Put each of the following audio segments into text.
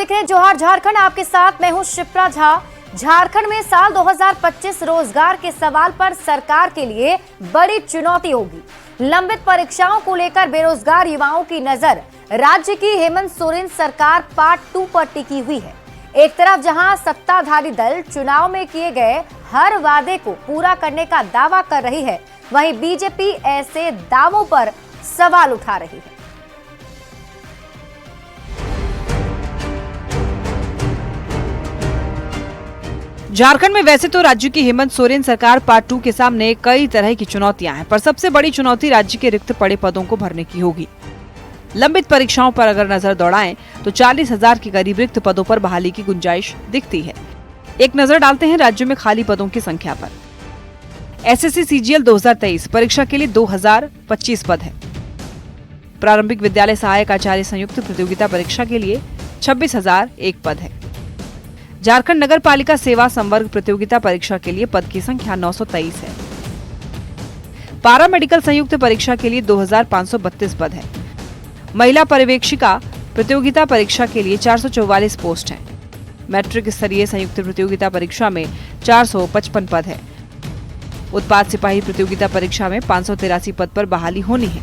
देख रहे हैं जोहार झारखंड, आपके साथ मैं हूं शिप्रा झा। झारखंड में साल 2025 रोजगार के सवाल पर सरकार के लिए बड़ी चुनौती होगी। लंबित परीक्षाओं को लेकर बेरोजगार युवाओं की नजर राज्य की हेमंत सोरेन सरकार पार्ट 2 पर टिकी हुई है। एक तरफ जहां सत्ताधारी दल चुनाव में किए गए हर वादे को पूरा करने का दावा कर रही है, वहीं बीजेपी ऐसे दावों पर सवाल उठा रही है। झारखंड में वैसे तो राज्य की हेमंत सोरेन सरकार पार्ट 2 के सामने कई तरह की चुनौतियां हैं, पर सबसे बड़ी चुनौती राज्य के रिक्त पड़े पदों को भरने की होगी। लंबित परीक्षाओं पर अगर नजर दौड़ाएं तो 40,000 के करीब रिक्त पदों पर बहाली की गुंजाइश दिखती है। एक नजर डालते हैं राज्य में खाली पदों की संख्या पर। एसएससी सीजीएल 2023 परीक्षा के लिए 2025 पद है। प्रारंभिक विद्यालय सहायक आचार्य संयुक्त प्रतियोगिता परीक्षा के लिए 26,001 पद है। झारखंड नगर पालिका सेवा संवर्ग प्रतियोगिता परीक्षा के लिए पद की संख्या 923 है। पारा मेडिकल संयुक्त परीक्षा के लिए 2,532 पद है। महिला पर्यवेक्षिका प्रतियोगिता परीक्षा के लिए 444 पोस्ट हैं। मैट्रिक स्तरीय संयुक्त प्रतियोगिता परीक्षा में 455 पद है। उत्पाद सिपाही प्रतियोगिता परीक्षा में 583 पद पर बहाली होनी है।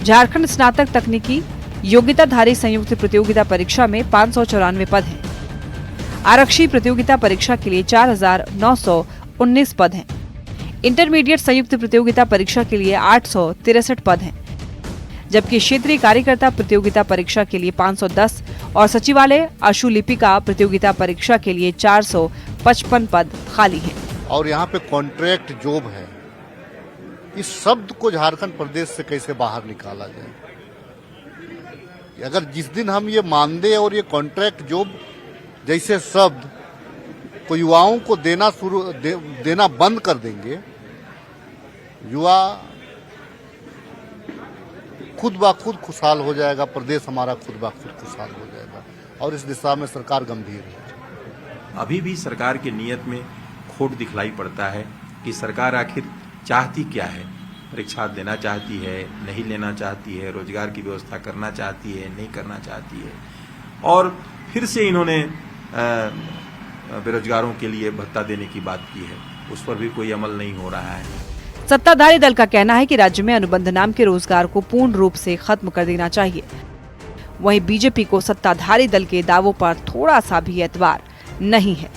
झारखंड स्नातक तकनीकी योग्यताधारी संयुक्त प्रतियोगिता परीक्षा में 594 पद है। आरक्षी प्रतियोगिता परीक्षा के लिए 4,919 पद हैं। इंटरमीडिएट संयुक्त प्रतियोगिता परीक्षा के लिए 863 पद हैं, जबकि क्षेत्रीय कार्यकर्ता प्रतियोगिता परीक्षा के लिए 510 और सचिवालय आशुलिपिका प्रतियोगिता परीक्षा के लिए 455 पद खाली हैं। और यहाँ पे कॉन्ट्रैक्ट जॉब है, इस शब्द को झारखंड प्रदेश से कैसे बाहर निकाला जाए। अगर जिस दिन हम ये मान दे और ये कॉन्ट्रैक्ट जॉब जैसे शब्द को युवाओं को देना बंद कर देंगे, युवा खुद ब खुद खुशहाल हो जाएगा, प्रदेश हमारा खुद ब खुद खुशहाल हो जाएगा। और इस दिशा में सरकार गंभीर है। अभी भी सरकार की नीयत में खोट दिखलाई पड़ता है कि सरकार आखिर चाहती क्या है। परीक्षा देना चाहती है, नहीं लेना चाहती है, रोजगार की व्यवस्था करना चाहती है, नहीं करना चाहती है। और फिर से इन्होंने बेरोजगारों के लिए भत्ता देने की बात की है, उस पर भी कोई अमल नहीं हो रहा है। सत्ताधारी दल का कहना है कि राज्य में अनुबंध नाम के रोजगार को पूर्ण रूप से खत्म कर देना चाहिए। वहीं बीजेपी को सत्ताधारी दल के दावों पर थोड़ा सा भी एतबार नहीं है।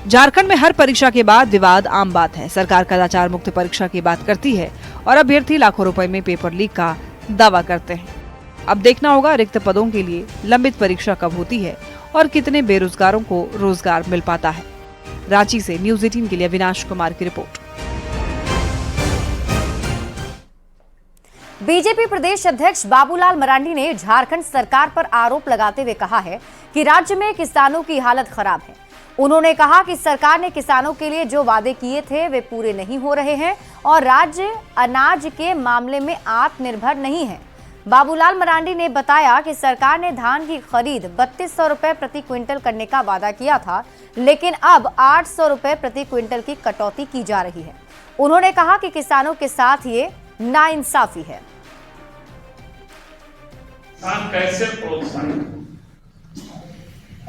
झारखंड में हर परीक्षा के बाद विवाद आम बात है। सरकार कदाचार मुक्त परीक्षा की बात करती है और अभ्यर्थी लाखों रुपए में पेपर लीक का दावा करते हैं। अब देखना होगा रिक्त पदों के लिए लंबित परीक्षा कब होती है और कितने बेरोजगारों को रोजगार मिल पाता है। रांची से न्यूज़ 18 के लिए अविनाश कुमार की रिपोर्ट। बीजेपी प्रदेश अध्यक्ष बाबूलाल मरांडी ने झारखंड सरकार पर आरोप लगाते हुए कहा है कि राज्य में किसानों की हालत खराब है। उन्होंने कहा कि सरकार ने किसानों के लिए जो वादे किए थे वे पूरे नहीं हो रहे हैं और राज्य अनाज के मामले में आत्मनिर्भर नहीं है। बाबूलाल मरांडी ने बताया कि सरकार ने धान की खरीद 3200 रुपए प्रति क्विंटल करने का वादा किया था, लेकिन अब 800 रुपए प्रति क्विंटल की कटौती की जा रही है। उन्होंने कहा कि किसानों के साथ ये नाइंसाफी है। किसान कैसे प्रोत्साहित,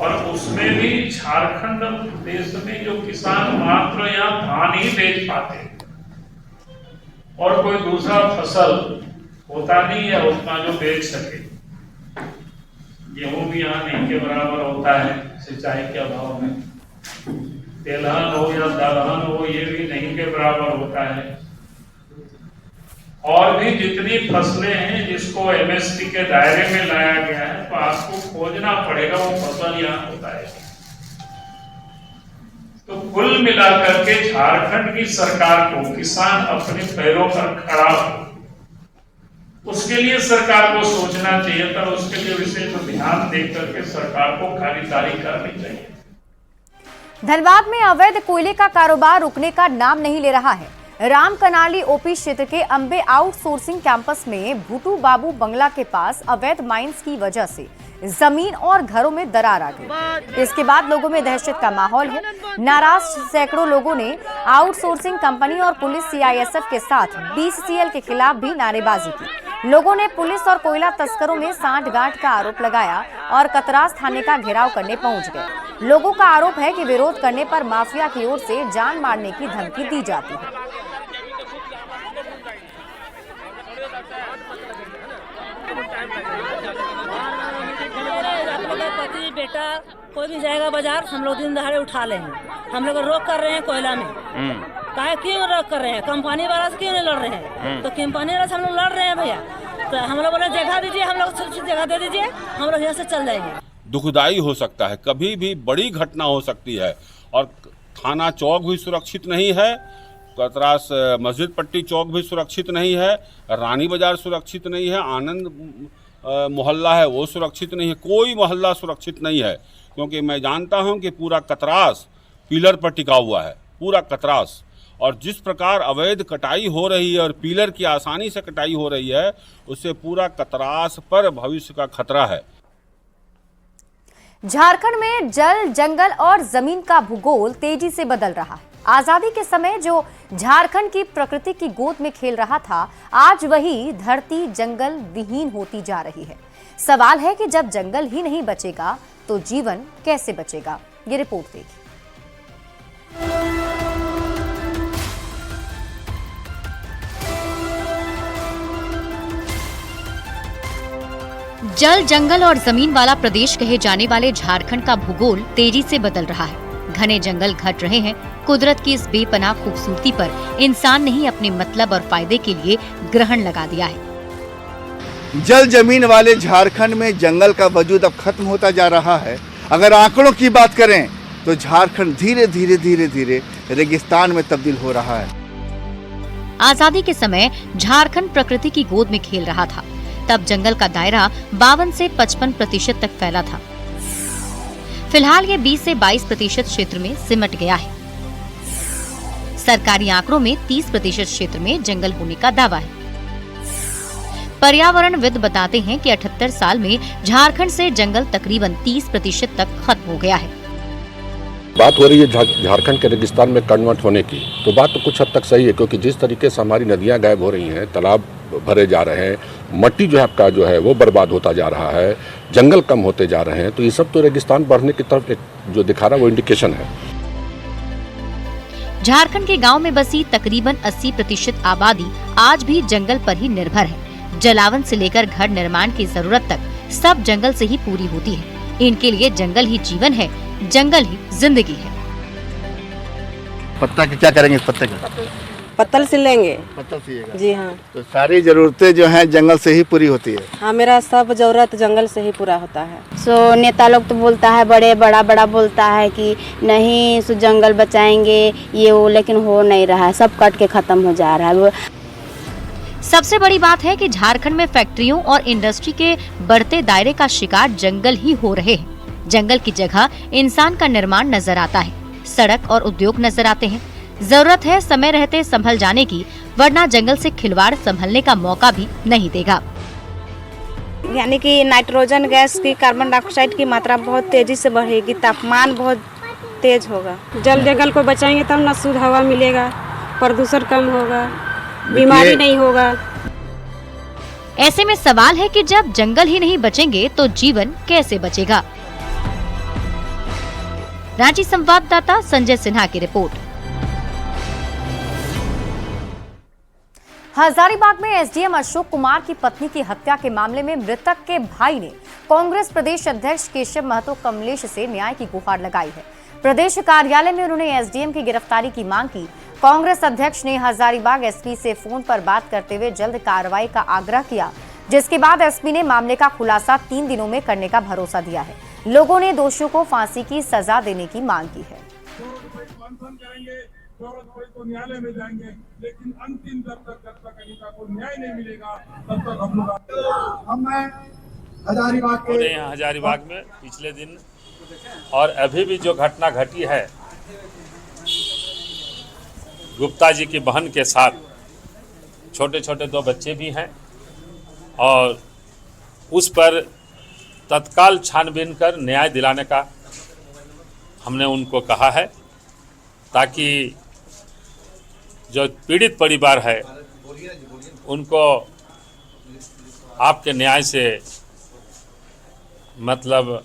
और उसमें भी झारखंड प्रदेश में जो किसान मात्र यहाँ धान ही बेच पाते और कोई दूसरा फसल होता नहीं है उतना जो बेच सके। गेहूं भी यहाँ नहीं के बराबर होता है सिंचाई के अभाव में। तेलहन हो या दलहन हो, ये भी नहीं के बराबर होता है। और भी जितनी फसलें हैं जिसको एमएसपी के दायरे में लाया गया है, तो आपको खोजना पड़ेगा वो फसल यहाँ होता है। तो कुल मिलाकर के झारखंड की सरकार को किसान अपने पैरों पर खड़ा हो, उसके लिए सरकार को सोचना चाहिए था। उसके लिए विशेष ध्यान देकर के सरकार को खरीदारी करनी चाहिए। धनबाद में अवैध कोयले का कारोबार रुकने का नाम नहीं ले रहा है। रामकनाली ओपी क्षेत्र के अंबे आउटसोर्सिंग कैंपस में भूटू बाबू बंगला के पास अवैध माइंस की वजह से जमीन और घरों में दरार आ गई। इसके बाद लोगों में दहशत का माहौल है। नाराज सैकड़ों लोगों ने आउटसोर्सिंग कंपनी और पुलिस सीआईएसएफ के साथ बीसीसीएल के खिलाफ भी नारेबाजी की। लोगों ने पुलिस और कोयला तस्करों में सांठ-गांठ का आरोप लगाया और कतरास थाने का घेराव करने पहुंच गए। लोगों का आरोप है कि विरोध करने पर माफिया की ओर से जान मारने की धमकी दी जाती है। पति बेटा कोई भी जाएगा बाजार, हम लोग दिन दहाड़े उठा लेंगे। हम लोग रोक कर रहे हैं कोयला में, काहे क्यों रोक कर रहे हैं? कंपनी वाला से क्यों नहीं लड़ रहे हैं? तो कंपनी वाला से हम लोग लड़ रहे हैं भैया। तो हम लोग बोले जगह दीजिए, हम लोग सुरक्षित जगह दे दीजिए, हम लोग यहाँ से चल जाएंगे। दुखदाई हो सकता है, कभी भी बड़ी घटना हो सकती है और थाना चौक भी सुरक्षित नहीं है, कतरास मस्जिद पट्टी चौक भी सुरक्षित नहीं है, रानी बाजार सुरक्षित नहीं है, आनंद मोहल्ला है वो सुरक्षित नहीं है, कोई मोहल्ला सुरक्षित नहीं है। क्योंकि मैं जानता हूं कि पूरा कतरास पिलर पर टिका हुआ है, पूरा कतरास। और जिस प्रकार अवैध कटाई हो रही है और पिलर की आसानी से कटाई हो रही है, उससे पूरा कतरास पर भविष्य का खतरा है। झारखंड में जल, जंगल और जमीन का भूगोल तेजी से बदल रहा है। आजादी के समय जो झारखंड की प्रकृति की गोद में खेल रहा था, आज वही धरती जंगल विहीन होती जा रही है। सवाल है कि जब जंगल ही नहीं बचेगा तो जीवन कैसे बचेगा? ये रिपोर्ट देखिए। जल, जंगल और जमीन वाला प्रदेश कहे जाने वाले झारखंड का भूगोल तेजी से बदल रहा है। घने जंगल घट रहे हैं। कुदरत की इस बेपनाह खूबसूरती पर इंसान ने ही अपने मतलब और फायदे के लिए ग्रहण लगा दिया है। जल जमीन वाले झारखंड में जंगल का वजूद अब खत्म होता जा रहा है। अगर आंकड़ों की बात करें तो झारखंड धीरे धीरे रेगिस्तान में तब्दील हो रहा है। आजादी के समय झारखंड प्रकृति की गोद में खेल रहा था। तब जंगल का दायरा 52 से 55% तक फैला था। फिलहाल ये 20 से 22% क्षेत्र में सिमट गया है। सरकारी आंकड़ों में 30% क्षेत्र में जंगल होने का दावा है। पर्यावरणविद बताते हैं कि 78 साल में झारखंड से जंगल तकरीबन 30% तक खत्म हो गया है। बात हो रही है झारखंड के रेगिस्तान में कन्वर्ट होने की, तो बात तो कुछ हद तक सही है, क्योंकि जिस तरीके से हमारी नदियां गायब हो रही हैं, तालाब भरे जा रहे हैं, मट्टी जो है आपका जो है वो बर्बाद होता जा रहा है, जंगल कम होते जा रहे हैं, तो ये सब तो रेगिस्तान बढ़ने की तरफ एक जो दिखा रहा है वो इंडिकेशन है। झारखंड के गांव में बसी तकरीबन 80% आबादी आज भी जंगल पर ही निर्भर है। जलावन से लेकर घर निर्माण की जरूरत तक सब जंगल से ही पूरी होती है। इनके लिए जंगल ही जीवन है, जंगल ही जिंदगी है। पत्ता क्या करेंगे? इस पत्ते का पत्तल से लेंगे। पत्तल सिएगा? जी हाँ। तो सारी जरूरतें जो हैं जंगल से ही पूरी होती है। हाँ, मेरा सब जरूरत जंगल से ही पूरा होता है। नेता लोग तो बोलता है, बड़ा बोलता है कि नहीं जंगल बचाएंगे ये वो, लेकिन हो नहीं रहा है, सब कट के खत्म हो जा रहा है। सबसे बड़ी बात है कि झारखंड में फैक्ट्रियों और इंडस्ट्री के बढ़ते दायरे का शिकार जंगल ही हो रहे हैं। जंगल की जगह इंसान का निर्माण नजर आता है, सड़क और उद्योग नजर आते हैं। जरूरत है समय रहते संभल जाने की, वरना जंगल से खिलवाड़ संभलने का मौका भी नहीं देगा। यानी कि नाइट्रोजन गैस की, कार्बन डाइऑक्साइड की मात्रा बहुत तेजी से बढ़ेगी, तापमान बहुत तेज होगा। जल जंगल को बचाएंगे तब न शुद्ध हवा मिलेगा, प्रदूषण कम होगा, बीमारी नहीं होगा। ऐसे में सवाल है कि जब जंगल ही नहीं बचेंगे तो जीवन कैसे बचेगा? रांची संवाददाता संजय सिन्हा की रिपोर्ट। हजारीबाग में एसडीएम अशोक कुमार की पत्नी की हत्या के मामले में मृतक के भाई ने कांग्रेस प्रदेश अध्यक्ष केशव महतो कमलेश से न्याय की गुहार लगाई है। प्रदेश कार्यालय में उन्होंने एसडीएम की गिरफ्तारी की मांग की। कांग्रेस अध्यक्ष ने हजारीबाग एसपी से फोन पर बात करते हुए जल्द कार्रवाई का आग्रह किया, जिसके बाद एसपी ने मामले का खुलासा 3 दिनों में करने का भरोसा दिया है। लोगों ने दोषियों को फांसी की सजा देने की मांग की है। तो न्यायालय में जाएंगे, लेकिन अंतिम जब तक अनिता को न्याय नहीं मिलेगा तब तक हम लोग हजारीबाग में पिछले दिन और अभी भी जो घटना घटी है, गुप्ता जी की बहन के साथ छोटे छोटे 2 बच्चे भी हैं, और उस पर तत्काल छानबीन कर न्याय दिलाने का हमने उनको कहा है, ताकि जो पीड़ित परिवार है उनको आपके न्याय से मतलब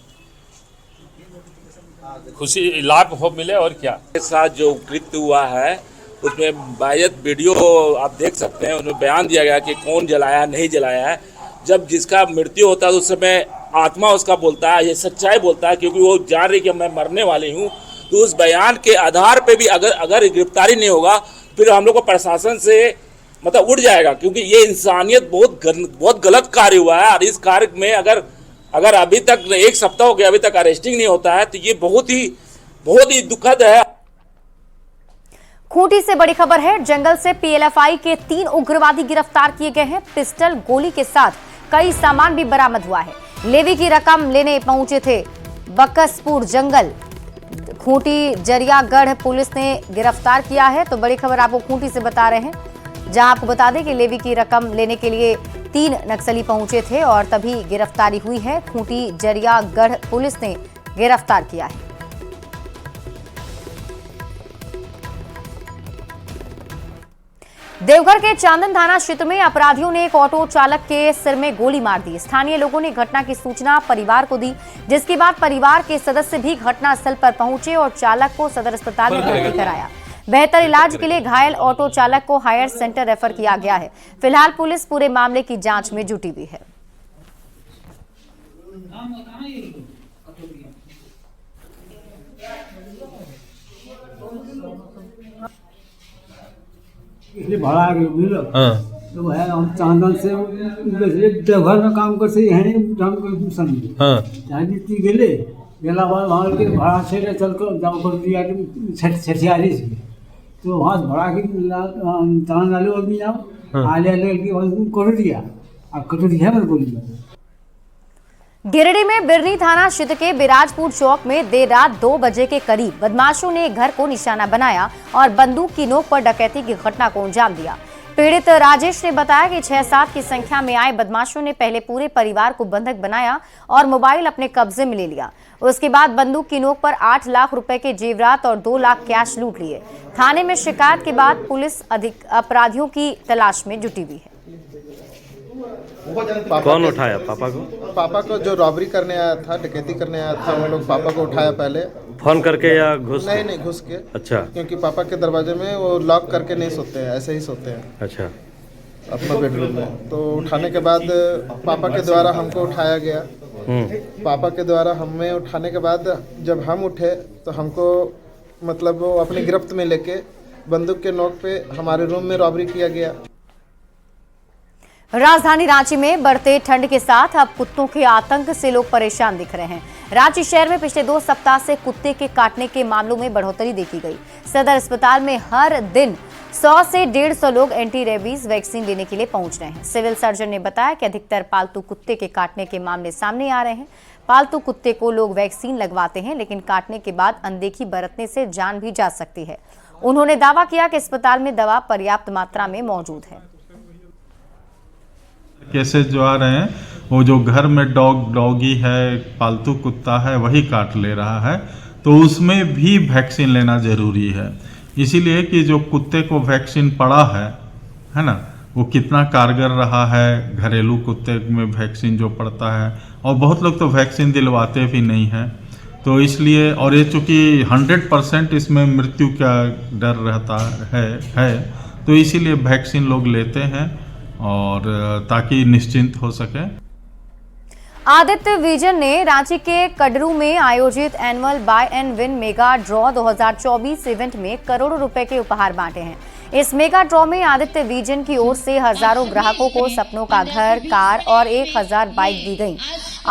खुशी लाभ हो मिले और क्या। के साथ जो कृत्य हुआ है उसमें बायत वीडियो आप देख सकते हैं, उसमें बयान दिया गया कि कौन जलाया है नहीं जलाया है। जब जिसका मृत्यु होता है उस समय आत्मा उसका बोलता है, ये सच्चाई बोलता है, क्योंकि वो जान रही कि मैं मरने वाली हूँ। तो उस बयान के आधार पे भी अगर गिरफ्तारी नहीं होगा फिर हम लोग को प्रशासन से मतलब उठ जाएगा, क्योंकि ये इंसानियत बहुत गलत कार्य हुआ है। और इस कार्य में अगर अभी तक 1 सप्ताह हो गया अभी तक अरेस्टिंग नहीं होता है तो ये बहुत ही दुखद है। खूंटी से बड़ी खबर है। जंगल से पीएलएफआई के 3 उग्रवादी गिरफ्तार किए गए हैं। पिस्टल, गोली के साथ कई सामान भी बरामद हुआ है। लेवी की रकम लेने पहुंचे थे बकसपुर जंगल। खूंटी जरियागढ़ पुलिस ने गिरफ्तार किया है। तो बड़ी खबर आपको खूंटी से बता रहे हैं, जहां आपको बता दें कि लेवी की रकम लेने के लिए 3 नक्सली पहुंचे थे और तभी गिरफ्तारी हुई है। खूंटी जरियागढ़ पुलिस ने गिरफ्तार किया है। देवघर के चांदन थाना क्षेत्र में अपराधियों ने एक ऑटो चालक के सिर में गोली मार दी। स्थानीय लोगों ने घटना की सूचना परिवार को दी, जिसके बाद परिवार के सदस्य भी घटनास्थल पर पहुंचे और चालक को सदर अस्पताल में भर्ती कराया। बेहतर इलाज के लिए घायल ऑटो चालक को हायर सेंटर रेफर किया गया है। फिलहाल पुलिस पूरे मामले की जांच में जुटी हुई है। इसलिए भाड़ा मिलो तो है हम चांदन से देवघर में काम करते हैं समझे गेले गेला बाद वहाँ के भाड़ा से चल कर जाओ कर दिया छठियारी से तो वहाँ भाड़ा की चांद डाले और भी जाओ आले कर दिया और कटो दिया मेरे गोली। गिरिडीह में बिरनी थाना क्षेत्र के बिराजपुर चौक में देर रात 2 बजे के करीब बदमाशों ने एक घर को निशाना बनाया और बंदूक की नोक पर डकैती की घटना को अंजाम दिया। पीड़ित राजेश ने बताया कि 6-7 की संख्या में आए बदमाशों ने पहले पूरे परिवार को बंधक बनाया और मोबाइल अपने कब्जे में ले लिया। उसके बाद बंदूक की नोक पर 8 लाख रुपए के जेवरात और 2 लाख कैश लूट लिए। थाने में शिकायत के बाद पुलिस अपराधियों की तलाश में जुटी हुई है। कौन उठाया पापा को? पापा को जो रॉबरी करने आया था, डकैती करने आया था, वो लोग पापा को उठाया पहले। फोन करके या घुस? नहीं घुस के। अच्छा। क्योंकि पापा के दरवाजे में वो लॉक करके नहीं सोते हैं, ऐसे ही सोते हैं। अच्छा। अपना बेडरूम में। तो उठाने के बाद पापा के द्वारा हमको उठाया गया। पापा के द्वारा हमें उठाने के बाद जब हम उठे तो हमको मतलब वो अपनी गिरफ्त में लेके बंदूक के नोक पे हमारे रूम में रॉबरी किया गया। राजधानी रांची में बढ़ते ठंड के साथ अब कुत्तों के आतंक से लोग परेशान दिख रहे हैं। रांची शहर में पिछले 2 सप्ताह से कुत्ते के काटने के मामलों में बढ़ोतरी देखी गई। सदर अस्पताल में हर दिन 100 से 150 लोग एंटी रेबीज वैक्सीन लेने के लिए पहुंच रहे हैं। सिविल सर्जन ने बताया कि अधिकतर पालतू कुत्ते के काटने के मामले सामने आ रहे हैं। पालतू कुत्ते को लोग वैक्सीन लगवाते हैं, लेकिन काटने के बाद अनदेखी बरतने से जान भी जा सकती है। उन्होंने दावा किया कि अस्पताल में दवा पर्याप्त मात्रा में मौजूद है। केसेस जो आ रहे हैं वो जो घर में डॉगी है, पालतू कुत्ता है, वही काट ले रहा है, तो उसमें भी वैक्सीन लेना जरूरी है। इसीलिए कि जो कुत्ते को वैक्सीन पड़ा है ना, वो कितना कारगर रहा है। घरेलू कुत्ते में वैक्सीन जो पड़ता है, और बहुत लोग तो वैक्सीन दिलवाते भी नहीं हैं, तो इसलिए, और ये चूँकि 100% इसमें मृत्यु का डर रहता है तो इसीलिए वैक्सीन लोग लेते हैं और ताकि निश्चिंत हो सके। आदित्य विजन ने रांची के कड़रू में आयोजित annual buy and win mega draw 2024 event में करोड़ों रुपए के उपहार बांटे हैं। इस मेगा ड्रॉ में आदित्य विजन की ओर से हजारों ग्राहकों को सपनों का घर, कार और 1000 बाइक दी गई।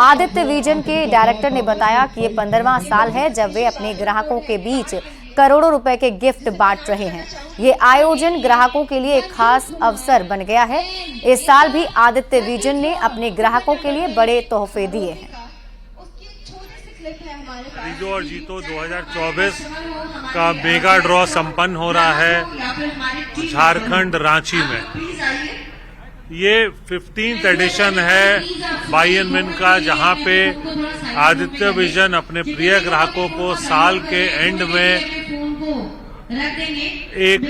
आदित्य विजन के डायरेक्टर ने बताया कि ये 15वां साल है जब वे अपने ग्राहकों के बीच करोड़ों रुपए के गिफ्ट बांट रहे हैं। ये आयोजन ग्राहकों के लिए एक खास अवसर बन गया है। इस साल भी आदित्य विजन ने अपने ग्राहकों के लिए बड़े तोहफे दिए हैं। खरीदो और जीतो 2024 का मेगा ड्रॉ संपन्न हो रहा है झारखंड रांची में। ये 15th एडिशन है बाय एंड विन का, जहां पे आदित्य विजन अपने प्रिय ग्राहकों को साल के एंड में एक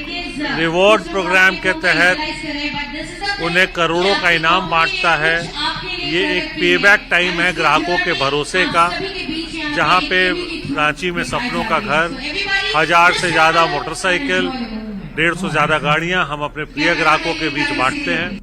रिवॉर्ड प्रोग्राम के तहत उन्हें करोड़ों का इनाम बांटता है। ये एक पेबैक टाइम है ग्राहकों के भरोसे का, जहां पे रांची में सपनों का घर, 1000 से ज्यादा मोटरसाइकिल, 150 से ज्यादा गाड़ियां हम अपने प्रिय ग्राहकों के बीच बांटते हैं।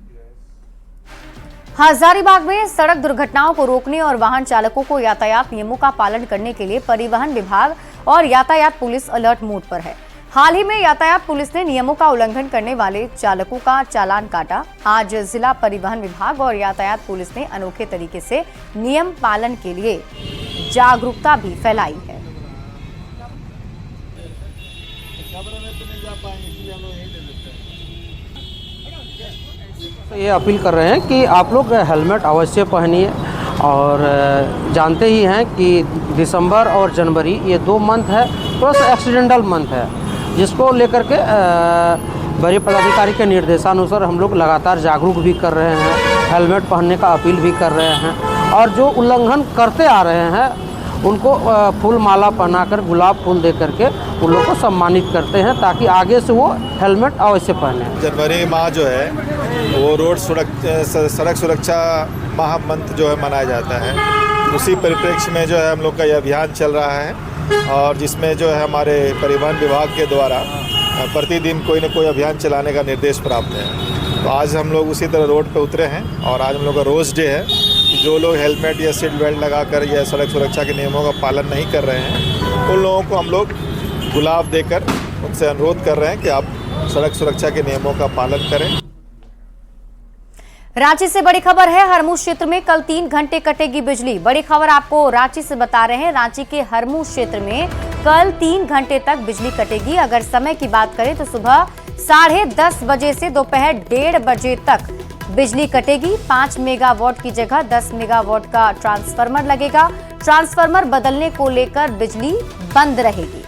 हजारीबाग में सड़क दुर्घटनाओं को रोकने और वाहन चालकों को यातायात नियमों का पालन करने के लिए परिवहन विभाग और यातायात पुलिस अलर्ट मोड पर है। हाल ही में यातायात पुलिस ने नियमों का उल्लंघन करने वाले चालकों का चालान काटा। आज जिला परिवहन विभाग और यातायात पुलिस ने अनोखे तरीके से नियम पालन के लिए जागरूकता भी फैलाई है। ये अपील कर रहे हैं कि आप लोग हेलमेट अवश्य पहनिए और जानते ही हैं कि दिसंबर और जनवरी ये 2 मंथ है, थोड़ा सा एक्सीडेंटल मंथ है, जिसको लेकर के बड़े पदाधिकारी के निर्देशानुसार हम लोग लगातार जागरूक भी कर रहे हैं, हेलमेट पहनने का अपील भी कर रहे हैं और जो उल्लंघन करते आ रहे हैं उनको फूल माला पहनाकर गुलाब फूल दे करके उन लोग को सम्मानित करते हैं ताकि आगे से वो हेलमेट अवश्य पहने। जनवरी माह जो है वो रोड सड़क सुरक्षा माह मंथ जो है मनाया जाता है। उसी परिप्रेक्ष्य में जो है हम लोग का यह अभियान चल रहा है और जिसमें जो है हमारे परिवहन विभाग के द्वारा प्रतिदिन कोई न कोई अभियान चलाने का निर्देश प्राप्त है। तो आज हम लोग उसी तरह रोड पे उतरे हैं और आज हम लोग का रोज़ डे है। जो लोग हेलमेट या सीट बेल्ट लगाकर या सड़क सुरक्षा के नियमों का पालन नहीं कर रहे हैं उन लोगों को हम लोग गुलाब देकर उनसे अनुरोध कर रहे हैं कि आप सड़क सुरक्षा के नियमों का पालन करें। रांची से बड़ी खबर है, हरमू क्षेत्र में कल 3 घंटे कटेगी बिजली। बड़ी खबर आपको रांची से बता रहे हैं, रांची के हरमू क्षेत्र में कल 3 घंटे तक बिजली कटेगी। अगर समय की बात करें तो सुबह 10:30 बजे से दोपहर 1:30 बजे तक बिजली कटेगी। 5 मेगावाट की जगह 10 मेगावाट का ट्रांसफार्मर लगेगा। ट्रांसफार्मर बदलने को लेकर बिजली बंद रहेगी।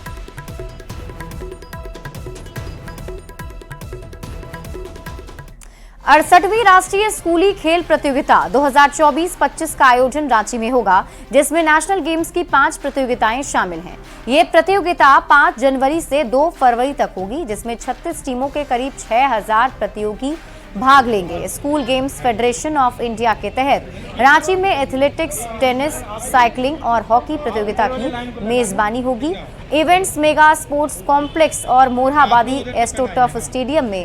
अड़सठवीं राष्ट्रीय स्कूली खेल प्रतियोगिता 2024-25 का आयोजन रांची में होगा, जिसमें नेशनल गेम्स की 5 प्रतियोगिताएं शामिल हैं। ये प्रतियोगिता 5 जनवरी से 2 फरवरी तक होगी, जिसमें 36 टीमों के करीब 6000 प्रतियोगी भाग लेंगे। School games federation of India के तहत रांची में एथलेटिक्स, टेनिस, साइकिलिंग और हॉकी प्रतियोगिता की मेजबानी होगी। इवेंट्स मेगा स्पोर्ट्स कॉम्प्लेक्स और मोरहाबादी एस्ट्रोटर्फ स्टेडियम में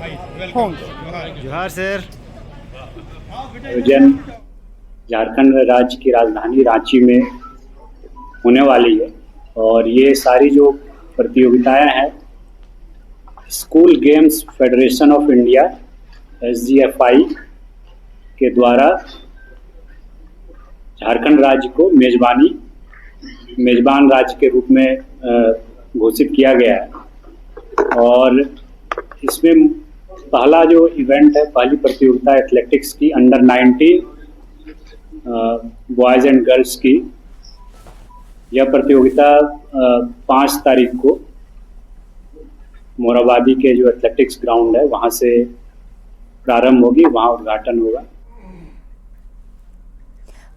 होंगे। जोहार सर। आयोजन झारखंड राज्य की राजधानी रांची में होने वाली है और ये सारी जो प्रतियोगिताएं हैं school games federation of India SGFI के द्वारा झारखंड राज्य को मेजबान राज्य के रूप में घोषित किया गया है और इसमें पहला जो इवेंट है, पहली प्रतियोगिता एथलेटिक्स की अंडर 19 बॉयज एंड गर्ल्स की। यह प्रतियोगिता 5 तारीख को मोराबादी के जो एथलेटिक्स ग्राउंड है वहां से प्रारंभ होगी, वहां उद्घाटन होगा।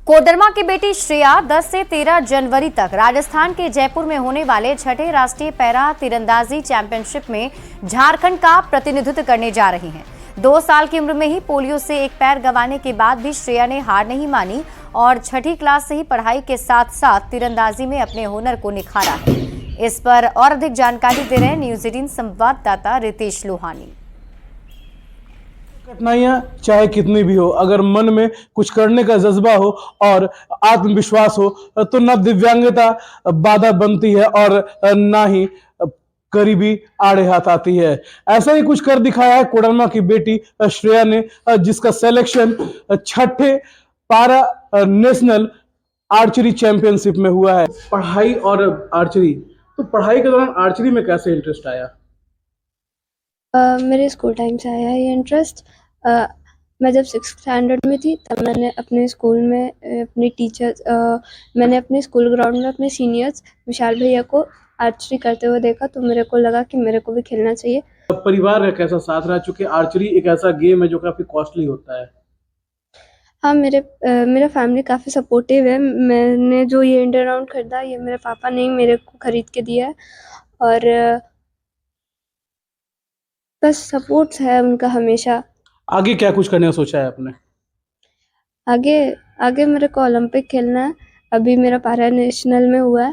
कोडरमा की बेटी श्रेया 10 से 13 जनवरी तक राजस्थान के जयपुर में होने वाले 6ठे राष्ट्रीय पैरा तीरंदाजी चैंपियनशिप में झारखंड का प्रतिनिधित्व करने जा रही हैं। 2 साल की उम्र में ही पोलियो से एक पैर गंवाने के बाद भी श्रेया ने हार नहीं मानी और 6ठी क्लास से ही पढ़ाई के साथ साथ तीरंदाजी में अपने हुनर को निखारा है। इस पर और अधिक जानकारी दे रहे हैं न्यूज़ 18 संवाददाता रितेश लोहानी। कठिनाइयां चाहे कितनी भी हो, अगर मन में कुछ करने का जज्बा हो और आत्मविश्वास हो तो न दिव्यांगता बाधा बनती है और ना ही गरीबी आड़े हाथ आती है। ऐसा ही कुछ कर दिखाया है कोडरमा की बेटी श्रेया ने, जिसका सिलेक्शन 6ठे पारा नेशनल आर्चरी चैंपियनशिप में हुआ है। पढ़ाई और आर्चरी, तो पढ़ाई के दौरान आर्चरी में कैसे इंटरेस्ट आया? मेरे स्कूल टाइम से आया ये इंटरेस्ट। मैं जब 6th स्टैंडर्ड में थी तब मैंने अपने स्कूल में मैंने अपने स्कूल ग्राउंड में अपने सीनियर्स विशाल भैया को आर्चरी करते हुए देखा तो मेरे को लगा कि मेरे को भी खेलना चाहिए। परिवार का कैसा साथ रहा, चूंकि आर्चरी एक ऐसा गेम है जो काफी कॉस्टली होता है? हाँ, मेरा फैमिली काफ़ी सपोर्टिव है। मैंने जो ये इंडियन राउंड खरीदा ये मेरे पापा ने ही मेरे को खरीद के दिया है और बस सपोर्ट्स है उनका हमेशा। आगे क्या कुछ करने का सोचा है आपने? आगे आगे मेरे को ओलंपिक खेलना है। अभी मेरा पैरा नेशनल में हुआ है,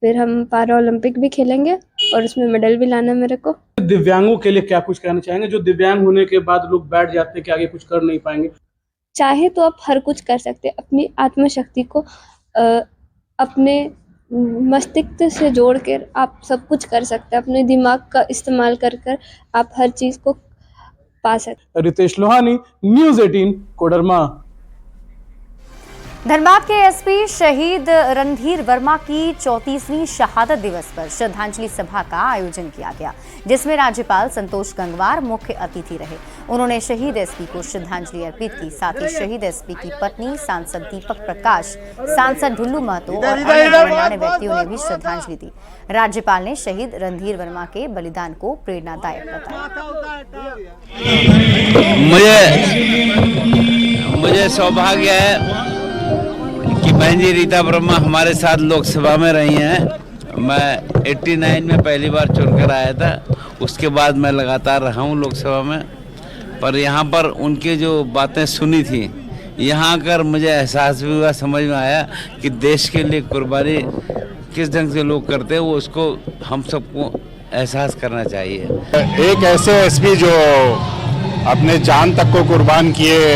फिर हम पैरा ओलंपिक भी खेलेंगे और उसमें मेडल भी लाना है मेरे को। दिव्यांगों के लिए क्या कुछ कहना चाहेंगे, जो दिव्यांग होने के बाद लोग बैठ जाते हैं कि आगे कुछ कर नहीं पाएंगे? चाहे तो आप हर कुछ कर सकते हैं। अपनी आत्मशक्ति को अपने मस्तिष्क से जोड़कर आप सब कुछ कर सकते हैं। अपने दिमाग का इस्तेमाल कर कर आप हर चीज को पा सकते। रितेश लोहानी, न्यूज़ 18, कोडरमा। धनबाद के एसपी शहीद रणधीर वर्मा की 34वीं शहादत दिवस पर श्रद्धांजलि सभा का आयोजन किया गया, जिसमें राज्यपाल संतोष गंगवार मुख्य अतिथि रहे। उन्होंने शहीद एसपी को श्रद्धांजलि अर्पित की। साथ ही शहीद एसपी की पत्नी सांसद दीपक प्रकाश, सांसद ढुल्लू महतो और अन्य गणमान्य व्यक्तियों ने भी श्रद्धांजलि दी। राज्यपाल ने शहीद रणधीर वर्मा के बलिदान को प्रेरणादायक बताया। मुझे सौभाग्य है कि बहन जी रीता वर्मा हमारे साथ लोकसभा में रही हैं। मैं 89 में पहली बार चुनकर आया था, उसके बाद मैं लगातार रहा हूँ लोकसभा में। पर यहाँ पर उनकी जो बातें सुनी थी, यहाँ आकर मुझे एहसास भी हुआ, समझ में आया कि देश के लिए कुर्बानी किस ढंग से लोग करते हैं, वो उसको हम सबको एहसास करना चाहिए। एक ऐसे एसपी जो अपने जान तक को कुर्बान किए,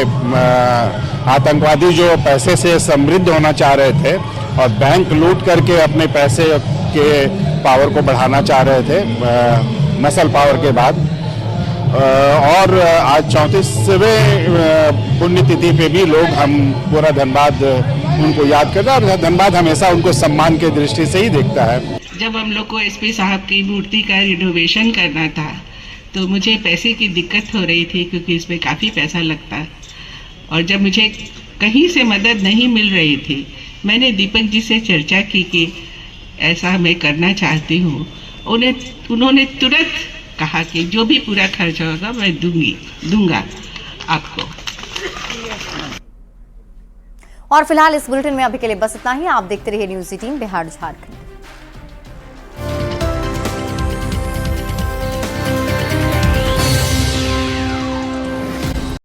आतंकवादी जो पैसे से समृद्ध होना चाह रहे थे और बैंक लूट करके अपने पैसे के पावर को बढ़ाना चाह रहे थे मसल पावर के बाद, और आज 34वें पुण्यतिथि पे भी लोग, हम पूरा धनबाद उनको याद करता है और धनबाद हमेशा उनको सम्मान के दृष्टि से ही देखता है। जब हम लोग को एसपी साहब की मूर्ति का रिनोवेशन करना था तो मुझे पैसे की दिक्कत हो रही थी, क्योंकि इसमें काफ़ी पैसा लगता है और जब मुझे कहीं से मदद नहीं मिल रही थी, मैंने दीपक जी से चर्चा की कि ऐसा मैं करना चाहती हूँ। उन्होंने तुरंत कहा कि जो भी पूरा खर्च होगा मैं दूंगा आपको। और फिलहाल इस बुलेटिन में अभी के लिए बस इतना ही। आप देखते रहिए न्यूज़ 18 बिहार झारखंड।